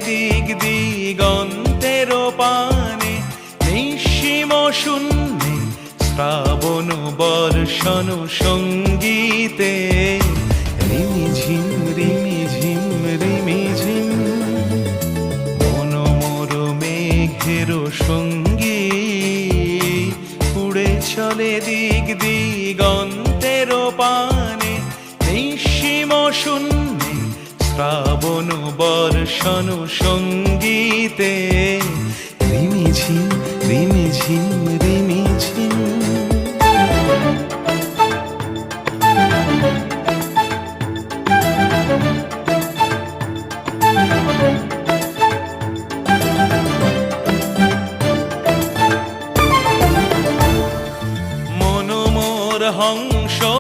দিক দিগন্তের পানে, নিঃসীম শূন্যে শ্রাবণ বর্ষণ সঙ্গীতে। রিমিঝিম রিমিঝিম রিমিঝিম মন মোর মেঘের সঙ্গী, উড়ে চলে দিক দিগন্তের পানে, নিঃসীম শূন্যে শ্রাবণ বর্ষণ সঙ্গীতে। রিমিঝিম রিমিঝিম